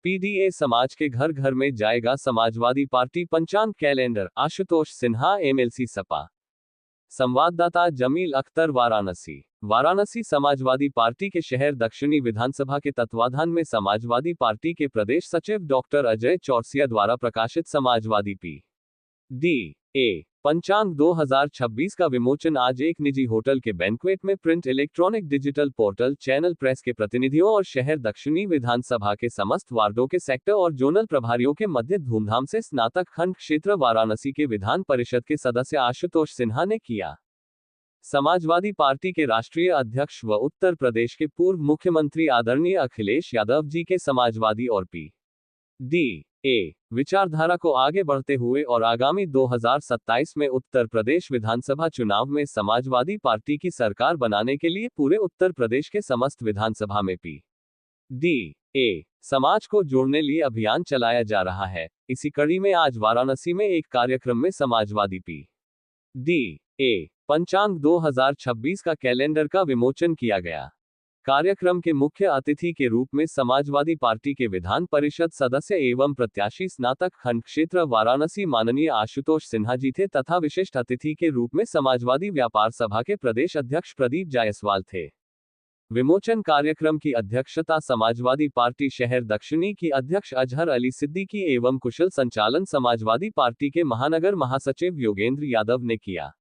PDA समाज के घर घर में जाएगा समाजवादी पार्टी पंचांग कैलेंडर, आशुतोष सिन्हा एमएलसी सपा। संवाददाता जमील अख्तर वाराणसी समाजवादी पार्टी के शहर दक्षिणी विधानसभा के तत्वाधान में समाजवादी पार्टी के प्रदेश सचिव डॉक्टर अजय चौरसिया द्वारा प्रकाशित समाजवादी पी.डी.ए. पंचांग 2026 का विमोचन आज एक निजी होटल के बैंक्वेट में print electronic digital portal channel press के प्रतिनिधियों और शहर दक्षिणी विधानसभा के समस्त वार्डों के सेक्टर और जोनल प्रभारियों के मध्य धूमधाम से स्नातक खंड क्षेत्र वाराणसी के विधान परिषद के सदस्य आशुतोष सिन्हा ने किया। समाजवादी पार्टी के राष्ट्रीय अध्यक्ष व उत्तर प्रदेश के पूर्व मुख्यमंत्री आदरणीय अखिलेश यादव जी के समाजवादी और पी.डी.ए. विचारधारा को आगे बढ़ते हुए और आगामी 2027 में उत्तर प्रदेश विधानसभा चुनाव में समाजवादी पार्टी की सरकार बनाने के लिए पूरे उत्तर प्रदेश के समस्त विधानसभा में पी.डी.ए. समाज को जोड़ने लिए अभियान चलाया जा रहा है। इसी कड़ी में आज वाराणसी में एक कार्यक्रम में समाजवादी पी.डी.ए. पंचांग 2026 का कैलेंडर का विमोचन किया गया। कार्यक्रम के मुख्य अतिथि के रूप में समाजवादी पार्टी के विधान परिषद सदस्य एवं प्रत्याशी स्नातक खंड क्षेत्र वाराणसी माननीय आशुतोष सिन्हा जी थे तथा विशिष्ट अतिथि के रूप में समाजवादी व्यापार सभा के प्रदेश अध्यक्ष प्रदीप जायसवाल थे। विमोचन कार्यक्रम की अध्यक्षता समाजवादी पार्टी शहर दक्षिणी की अध्यक्ष अजहर अली सिद्दीकी एवं कुशल संचालन समाजवादी पार्टी के महानगर महासचिव योगेंद्र यादव ने किया।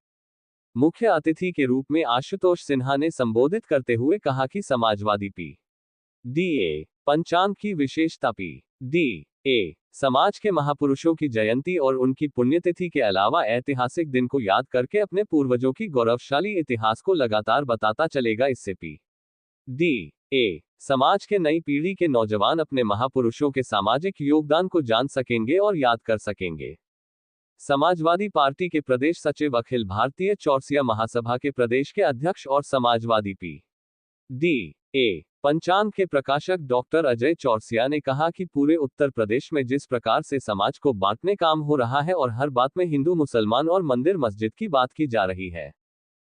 मुख्य अतिथि के रूप में आशुतोष सिन्हा ने संबोधित करते हुए कहा कि समाजवादी पी.डी.ए. पंचांग की विशेषता पी.डी.ए. समाज के महापुरुषों की जयंती और उनकी पुण्यतिथि के अलावा ऐतिहासिक दिन को याद करके अपने पूर्वजों की गौरवशाली इतिहास को लगातार बताता चलेगा। इससे पी.डी.ए. समाज के नई पीढ़ी के नौजवान अपने महापुरुषों के सामाजिक योगदान को जान सकेंगे और याद कर सकेंगे। समाजवादी पार्टी के प्रदेश सचिव अखिल भारतीय चौरसिया महासभा के प्रदेश के अध्यक्ष और समाजवादी पी.डी.ए. पंचांग के प्रकाशक डॉक्टर अजय चौरसिया ने कहा कि पूरे उत्तर प्रदेश में जिस प्रकार से समाज को बांटने काम हो रहा है और हर बात में हिंदू मुसलमान और मंदिर मस्जिद की बात की जा रही है,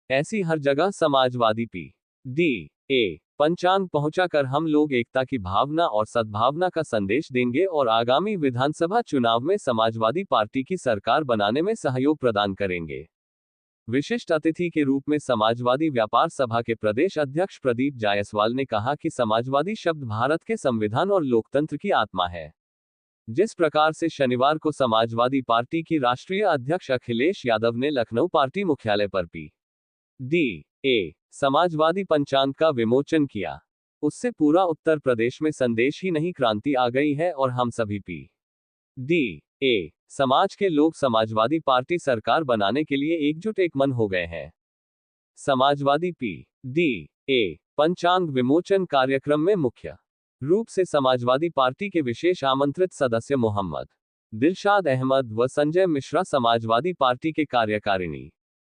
ऐसी हर जगह समाजवादी पी.डी.ए. पंचांग पहुंचाकर हम लोग एकता की भावना और सद्भावना का संदेश देंगे और आगामी विधानसभा चुनाव में समाजवादी पार्टी की सरकार बनाने में सहयोग प्रदान करेंगे। विशिष्ट अतिथि के रूप में समाजवादी व्यापार सभा के प्रदेश अध्यक्ष प्रदीप जायसवाल ने कहा कि समाजवादी शब्द भारत के संविधान और लोकतंत्र की आत्मा है। जिस प्रकार से शनिवार को समाजवादी पार्टी की राष्ट्रीय अध्यक्ष अखिलेश यादव ने लखनऊ पार्टी मुख्यालय पर पी.डी.ए. समाजवादी पंचांग का विमोचन किया, उससे पूरा उत्तर प्रदेश में संदेश ही नहीं क्रांति आ गई है और हम सभी पी.डी.ए. समाज के लोग समाजवादी पार्टी सरकार बनाने के लिए एकजुट एक मन हो गए हैं। समाजवादी पी.डी.ए. पंचांग विमोचन कार्यक्रम में मुख्य रूप से समाजवादी पार्टी के विशेष आमंत्रित सदस्य मोहम्मद दिलशाद अहमद व संजय मिश्रा, समाजवादी पार्टी के कार्यकारिणी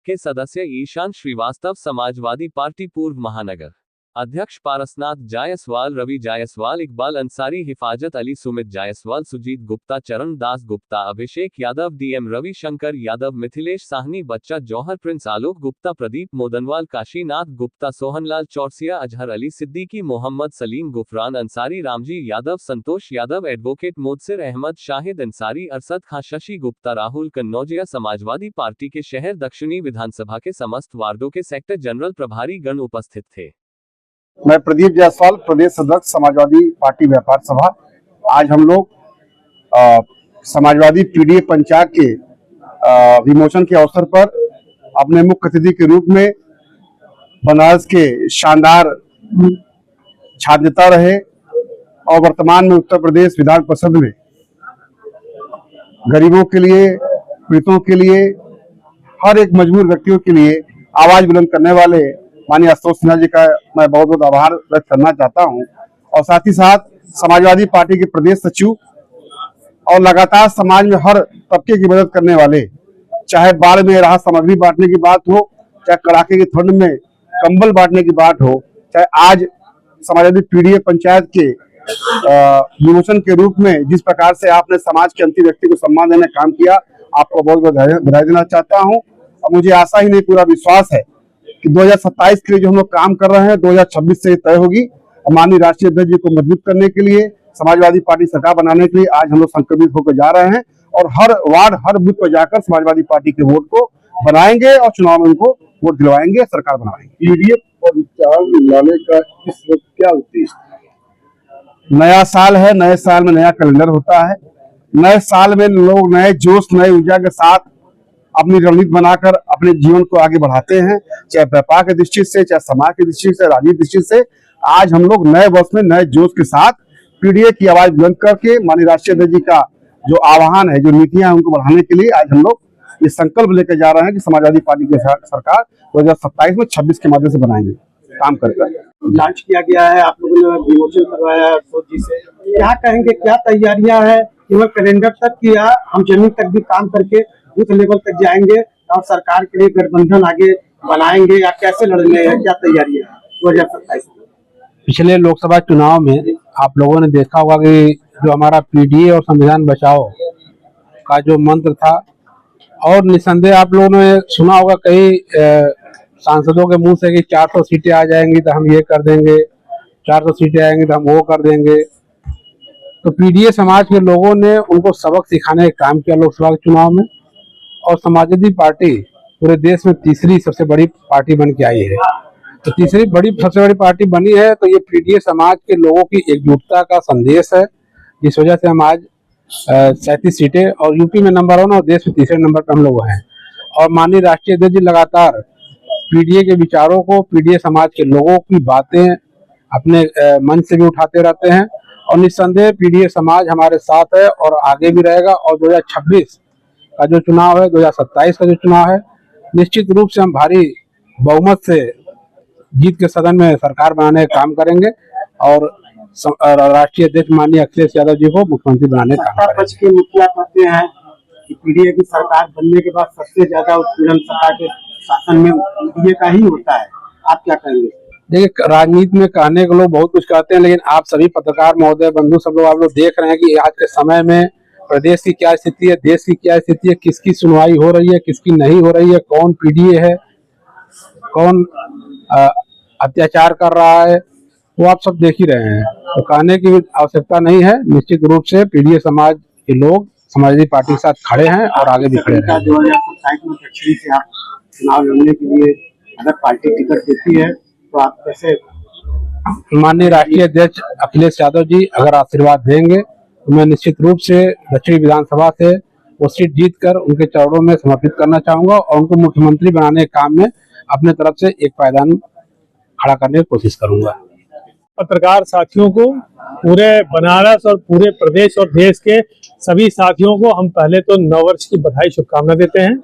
के सदस्य ईशान श्रीवास्तव, समाजवादी पार्टी पूर्व महानगर अध्यक्ष पारसनाथ जायसवाल, रवि जायसवाल, इकबाल अंसारी, हिफाजत अली, सुमित जायसवाल, सुजीत गुप्ता, चरण दास गुप्ता, अभिषेक यादव, डीएम रवि शंकर यादव, मिथिलेश साहनी, बच्चा जौहर, प्रिंस आलोक गुप्ता, प्रदीप मोदनवाल, काशीनाथ गुप्ता, सोहनलाल चौरसिया, अजहर अली सिद्दीकी, मोहम्मद सलीम, गुफरान अंसारी, रामजी यादव, संतोष यादव, एडवोकेट मोदसिर अहमद, शाहिद अंसारी, अरसद खां, शशि गुप्ता, राहुल कन्नौजिया। समाजवादी पार्टी के शहर दक्षिणी विधानसभा के समस्त वार्डों के सेक्टर जनरल प्रभारी गण उपस्थित थे। मैं प्रदीप जायसवाल, प्रदेश अध्यक्ष समाजवादी पार्टी व्यापार सभा। आज हम लोग समाजवादी पीडीए पंचांग के विमोचन के अवसर पर अपने मुख्य अतिथि के रूप में बनारस के शानदार छात्र नेता रहे और वर्तमान में उत्तर प्रदेश विधान परिषद में गरीबों के लिए, पीड़ितों के लिए, हर एक मजबूर व्यक्तियों के लिए आवाज बुलंद करने वाले माननीय आशुतोष सिन्हा जी का मैं बहुत बहुत आभार व्यक्त करना चाहता हूं। और साथ ही साथ समाजवादी पार्टी के प्रदेश सचिव और लगातार समाज में हर तबके की मदद करने वाले, चाहे बाढ़ में राहत सामग्री बांटने की बात हो, चाहे कड़ाके की ठंड में कंबल बांटने की बात हो, चाहे आज समाजवादी पीडीए पंचायत के विमोचन के रूप में जिस प्रकार से आपने समाज के अंतिम व्यक्ति को सम्मान देने का काम किया, आपको बहुत बहुत बधाई देना चाहता हूँ। और मुझे आशा ही नहीं, पूरा विश्वास है कि 2027 के लिए जो हम लोग काम कर रहे हैं 2026 से तय होगी। माननीय राष्ट्रीय अध्यक्ष जी को मजबूत करने के लिए, समाजवादी पार्टी सरकार बनाने के लिए आज हम लोग संकल्पित होकर जा रहे हैं और हर वार्ड हर बूथ पर जाकर समाजवादी पार्टी के वोट को बनाएंगे और चुनाव में उनको वोट दिलवाएंगे, सरकार बनाएंगे। पीडीए पंचांग लाने का इस वक्त क्या उद्देश्य? नया साल है, नए साल में नया कैलेंडर होता है। नए साल में लोग नए जोश नए ऊर्जा के साथ अपनी रणनीति बनाकर अपने जीवन को आगे बढ़ाते हैं, चाहे व्यापार की दृष्टि से, चाहे समाज की दृष्टि से, राजनीतिक दृष्टि से। आज हम लोग नए वर्ष में नए जोश के साथ पीडीए की आवाज बुलंद करके माननीय राष्ट्रीय अध्यक्ष जी का जो आह्वान है, जो नीतियां हैं, उनको बढ़ाने के लिए आज हम लोग ये संकल्प लेकर जा रहे हैं कि समाजवादी पार्टी की सरकार 2027 में 26 के माध्यम से बनाएंगे, काम करकर। लॉन्च किया गया है, आप लोगों ने विमोचन करवाया है जी से, क्या कहेंगे, क्या तैयारियां हैं केवल कैलेंडर तक की, या हम जमीन तक भी काम करके बूथ लेवल तक जाएंगे और सरकार के लिए गठबंधन आगे बनाएंगे, या कैसे लड़ने हैं, क्या तैयारियां हैं 2027? पिछले लोकसभा चुनाव में आप लोगों ने देखा होगा कि जो हमारा पीडीए और संविधान बचाओ का जो मंत्र था, और निसंदेह आप लोगों ने सुना होगा कई सांसदों के मुंह से कि 400 सीटें आ जाएंगी तो हम ये कर देंगे, 400 सीटें आएंगी तो हम वो कर देंगे। तो पीडीए समाज के लोगों ने उनको सबक सिखाने का काम किया लोकसभा के चुनाव में, और समाजवादी पार्टी पूरे देश में तीसरी सबसे बड़ी पार्टी बन के आई है। तो तीसरी सबसे बड़ी पार्टी बनी है, तो ये पीडीए समाज के लोगों की एकजुटता का संदेश है, जिस वजह से हम आज 37 सीटें और यूपी में नंबर 1 और देश में तीसरे नंबर पर हम लोग हैं। और माननीय राष्ट्रीय अध्यक्ष जी लगातार पीडीए के विचारों को, पीडीए समाज के लोगों की बातें अपने मंच से भी उठाते रहते हैं, और निस्संदेह पीडीए समाज हमारे साथ है और आगे भी रहेगा। और 2026 का जो चुनाव है, 2027 का जो चुनाव है, निश्चित रूप से हम भारी बहुमत से जीत के सदन में सरकार बनाने का काम करेंगे और राष्ट्रीय अध्यक्ष माननीय अखिलेश यादव जी को मुख्यमंत्री बनाने का काम करेंगे। पक्ष के मुखिया कहते हैं कि पीडीए की सरकार बनने के बाद सबसे ज्यादा उत्पीड़न सत्ता के शासन में पीडीए का ही होता है, आप क्या कहेंगे? देखिए, राजनीति में कहने के लोग बहुत कुछ कहते हैं, लेकिन आप सभी पत्रकार महोदय बंधु सब लोग आप लोग देख रहे हैं कि आज के समय में प्रदेश की क्या स्थिति है, देश की क्या स्थिति है, किसकी सुनवाई हो रही है, किसकी नहीं हो रही है, कौन पीडीए है, कौन अत्याचार कर रहा है, वो आप सब देख ही रहे हैं। तो कहने की आवश्यकता नहीं है। निश्चित रूप से पीडीए समाज के लोग समाजवादी पार्टी के साथ खड़े हैं और आगे भी खड़े रहेंगे। 2027 में दक्षिण से आप चुनाव लड़ने के लिए अगर पार्टी टिकट देती है तो आप कैसे? माननीय राष्ट्रीय अध्यक्ष अखिलेश यादव जी अगर आशीर्वाद देंगे तो मैं निश्चित रूप से दक्षिण विधानसभा से वो सीट जीतकर उनके चरणों में समर्पित करना चाहूंगा और उनको मुख्यमंत्री बनाने के काम में अपने तरफ से एक पायदान खड़ा करने की कोशिश करूंगा। पत्रकार साथियों को, पूरे बनारस और पूरे प्रदेश और देश के सभी साथियों को हम पहले तो नववर्ष की बधाई शुभकामनाएं देते हैं।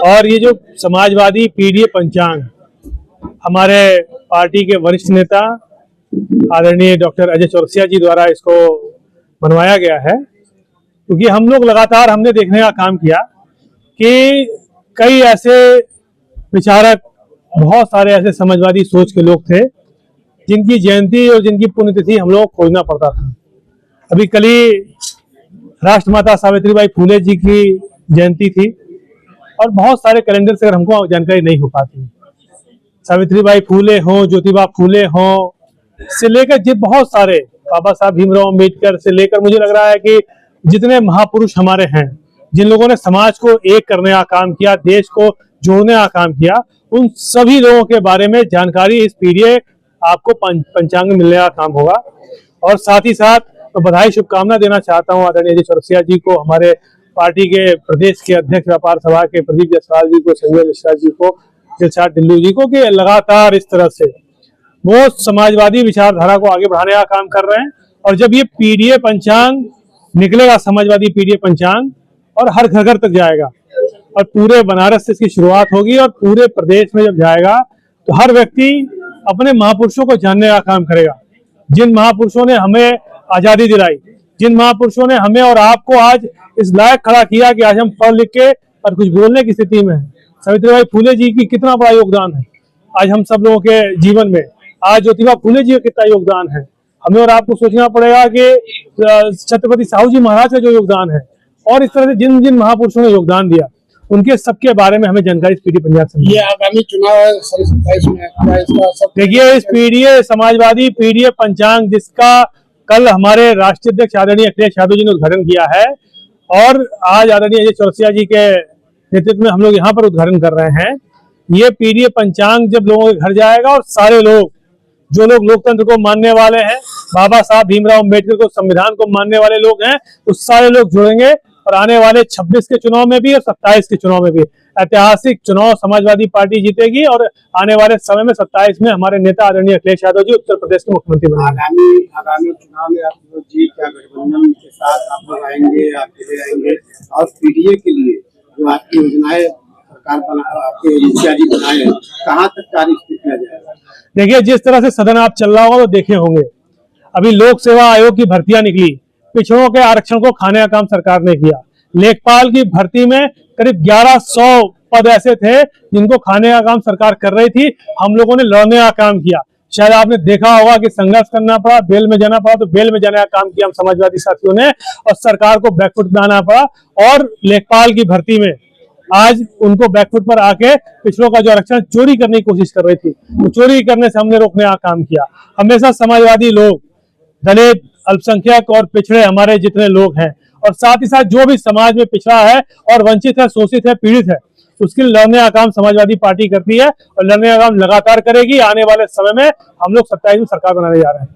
और ये जो समाजवादी पीडीए पंचांग हमारे पार्टी के वरिष्ठ नेता आदरणीय डॉक्टर अजय चौरसिया जी द्वारा इसको बनवाया गया है, क्योंकि हम लोग लगातार हमने देखने का काम किया कि कई ऐसे विचारक, बहुत सारे ऐसे समाजवादी सोच के लोग थे जिनकी जयंती और जिनकी पुण्यतिथि हम लोग खोजना पड़ता था। अभी कल ही राष्ट्रमाता सावित्रीबाई फुले जी की जयंती थी और बहुत सारे कैलेंडर से हमको जानकारी नहीं हो पाती। सावित्रीबाई फुले हो, ज्योतिबा फुले हो से लेकर जो बहुत सारे बाबा साहब भीमराव अम्बेडकर से लेकर मुझे लग रहा है कि जितने महापुरुष हमारे हैं, जिन लोगों ने समाज को एक करने का काम किया, देश को जोड़ने का काम किया, उन सभी लोगों के बारे में जानकारी इस पीडीए आपको पंचांग में मिलने का काम होगा। और साथ ही साथ तो बधाई शुभकामना देना चाहता हूं आदरणीय अजय चौरसिया जी को, हमारे पार्टी के प्रदेश के अध्यक्ष व्यापार सभा के प्रदीप जायसवाल जी को, संजय मिश्रा जी को, दिलशाद दिल्लू जी को, कि लगातार इस तरह से वो समाजवादी विचारधारा को आगे बढ़ाने का काम कर रहे हैं। और जब ये पीडीए पंचांग निकलेगा, समाजवादी पीडीए पंचांग, और हर घर घर तक जाएगा और पूरे बनारस से इसकी शुरुआत होगी और पूरे प्रदेश में जब जाएगा तो हर व्यक्ति अपने महापुरुषों को जानने का काम करेगा। जिन महापुरुषों ने हमें आजादी दिलाई, जिन महापुरुषों ने हमें और आपको आज इस लायक खड़ा किया कि आज हम पढ़ लिख के और कुछ बोलने की स्थिति में हैं। सावित्रीबाई फुले जी की कितना बड़ा योगदान है आज हम सब लोगों के जीवन में, आज ज्योतिबा फुले जी का कितना योगदान है। हमें और आपको सोचना पड़ेगा कि छत्रपति साहू जी महाराज का जो योगदान है, और इस तरह से जिन जिन महापुरुषों ने योगदान दिया उनके सबके बारे में हमें जानकारी पीडीए पंजाब से। ये आगामी चुनाव है 27 में, क्या इसका सब? देखिए, इस पीडीए समाजवादी पीडीए पंचांग जिसका कल हमारे राष्ट्रीय अध्यक्ष आदरणीय अखिलेश यादव जी ने उद्घाटन किया है और आज आदरणीय अजय चौरसिया जी के नेतृत्व में हम लोग यहाँ पर उद्घाटन कर रहे हैं। ये पीडीए पंचांग जब लोगों के घर जाएगा और सारे लोग, जो लोग लोकतंत्र को मानने वाले हैं, बाबा साहब भीमराव अम्बेडकर को, संविधान को मानने वाले लोग हैं, उस सारे लोग जुड़ेंगे और आने वाले 26 के चुनाव में भी और 27 के चुनाव में भी ऐतिहासिक चुनाव समाजवादी पार्टी जीतेगी और आने वाले समय में 27 में हमारे नेता आदरणीय अखिलेश यादव जी उत्तर प्रदेश के मुख्यमंत्री बनेंगे। आगामी चुनाव में आप लोग जी क्या गठबंधन के साथ आप लोग आएंगे, आप आएंगे और पीडीए के लिए जो आपकी योजनाएं सरकार आपके मुखिया जी बनाए हैं, कहाँ तक कार्य किया जाएगा? देखिए, जिस तरह से सदन आप चल रहा होगा तो देखे होंगे, अभी लोक सेवा आयोग की भर्तियां निकली, पिछड़ों के आरक्षण को खाने का काम सरकार ने किया। लेखपाल की भर्ती में करीब 1100 पद ऐसे थे जिनको खाने का काम सरकार कर रही थी, हम लोगों ने लड़ने का काम किया। शायद आपने देखा होगा कि संघर्ष करना पड़ा, बेल में जाना पड़ा, तो बेल में जाने का काम किया हम समाजवादी साथियों ने और सरकार को बैकफुट में आना पड़ा। और लेखपाल की भर्ती में आज उनको बैकफुट पर आके पिछड़ों का जो आरक्षण चोरी करने की कोशिश कर रही थी, तो चोरी करने से हमने रोकने का काम किया। हमेशा समाजवादी लोग, दलित, अल्पसंख्यक और पिछड़े हमारे जितने लोग हैं और साथ ही साथ जो भी समाज में पिछड़ा है और वंचित है, शोषित है, पीड़ित है, उसके लिए लड़ने का काम समाजवादी पार्टी करती है और लड़ने का काम लगातार करेगी। आने वाले समय में हम लोग 27 में सरकार बनाने जा रहे हैं।